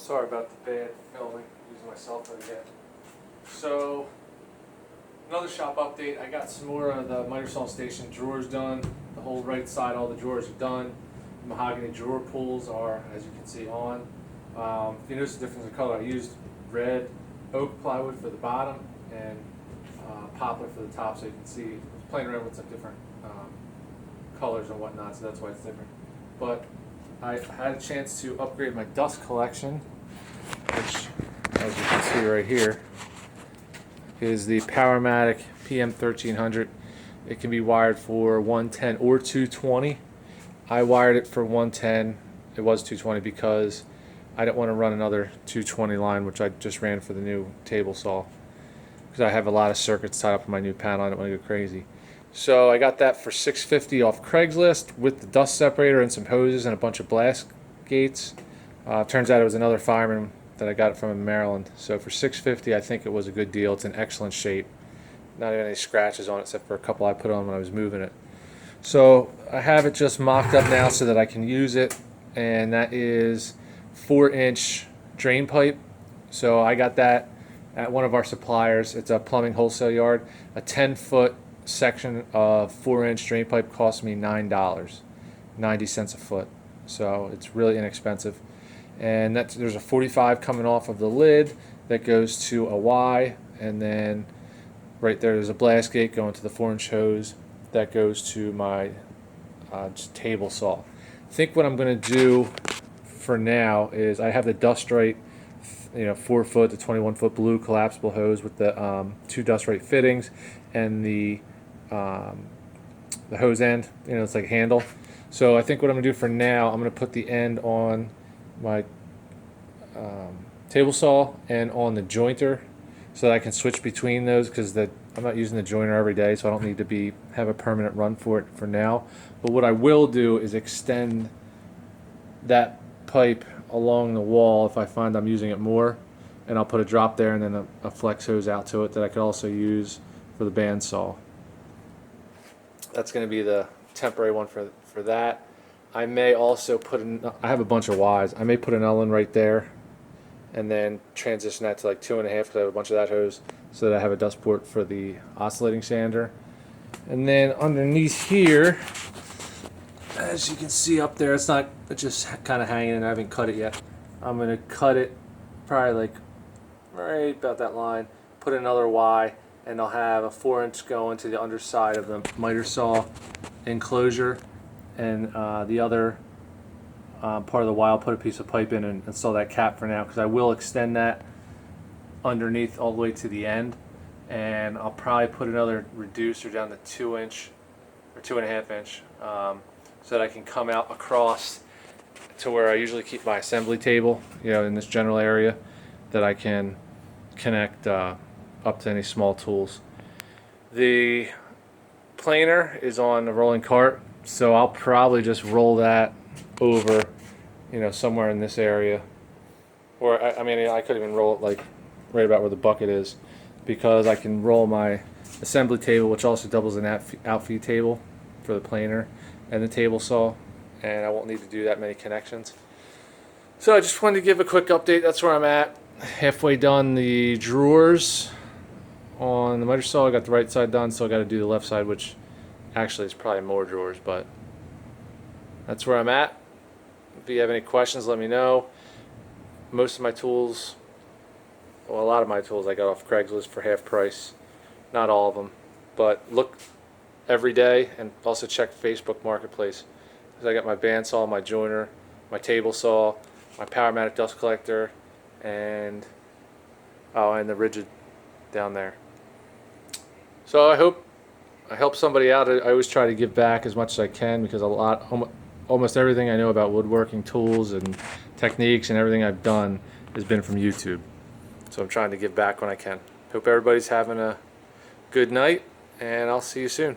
Sorry about the bad filming, using my cell phone again. So, another shop update. I got some more of the miter saw station drawers done. The whole right side, all the drawers are done. The mahogany drawer pulls are, as you can see, on. If you notice the difference in color, I used red oak plywood for the bottom and poplar for the top, so you can see. I was playing around with some different colors and whatnot, so that's why it's different. But I had a chance to upgrade my dust collection, which, as you can see right here, is the Powermatic PM1300. It can be wired for 110 or 220. I wired it for 110. It was 220 because I didn't want to run another 220 line, which I just ran for the new table saw, because I have a lot of circuits tied up in my new panel. I don't want to go crazy. So I got that for $650 off Craigslist with the dust separator and some hoses and a bunch of blast gates. Turns out it was another fireman that I got it from in Maryland. So for $650, I think it was a good deal. It's in excellent shape. Not even any scratches on it except for a couple I put on when I was moving it. So I have it just mocked up now so that I can use it, and that is 4-inch drain pipe. So I got that at one of our suppliers. It's a plumbing wholesale yard. A 10-foot section of 4-inch drain pipe cost me $9, 90 cents a foot. So it's really inexpensive. And there's a 45 coming off of the lid that goes to a Y, and then right there's a blast gate going to the 4-inch hose that goes to my table saw. I think what I'm going to do for now is I have the Dust Right, 4-foot to 21-foot blue collapsible hose with the 2 Dust Right fittings and the hose end. It's like a handle. So I think what I'm going to do for now, I'm going to put the end on my table saw and on the jointer, so that I can switch between those, because I'm not using the jointer every day, so I don't need to have a permanent run for it for now. But what I will do is extend that pipe along the wall if I find I'm using it more, and I'll put a drop there and then a flex hose out to it that I could also use for the bandsaw. That's going to be the temporary one for that. I may also I have a bunch of Ys. I may put an L in right there and then transition that to like 2.5, because I have a bunch of that hose, so that I have a dust port for the oscillating sander. And then underneath here, as you can see up there, it's just kind of hanging and I haven't cut it yet. I'm going to cut it probably like right about that line, put another Y, and I'll have a 4-inch going to the underside of the miter saw enclosure, and the other part of the Y, I'll put a piece of pipe in and install that cap for now, because I will extend that underneath all the way to the end, and I'll probably put another reducer down to 2-inch or 2.5-inch, so that I can come out across to where I usually keep my assembly table, in this general area, that I can connect up to any small tools. The planer is on a rolling cart, so I'll probably just roll that over, somewhere in this area. Or I could even roll it like right about where the bucket is, because I can roll my assembly table, which also doubles an outfeed table for the planer and the table saw, and I won't need to do that many connections. So I just wanted to give a quick update. That's where I'm at. Halfway done the drawers on the miter saw. I got the right side done, so I got to do the left side, which actually is probably more drawers, but that's where I'm at. If you have any questions, let me know. Most of my tools, a lot of my tools I got off Craigslist for half price. Not all of them, but look every day, and also check Facebook Marketplace, because I got my bandsaw, my joiner, my table saw, my Powermatic dust collector, and the rigid down there. So I hope I help somebody out. I always try to give back as much as I can, because almost everything I know about woodworking tools and techniques and everything I've done has been from YouTube. So I'm trying to give back when I can. Hope everybody's having a good night, and I'll see you soon.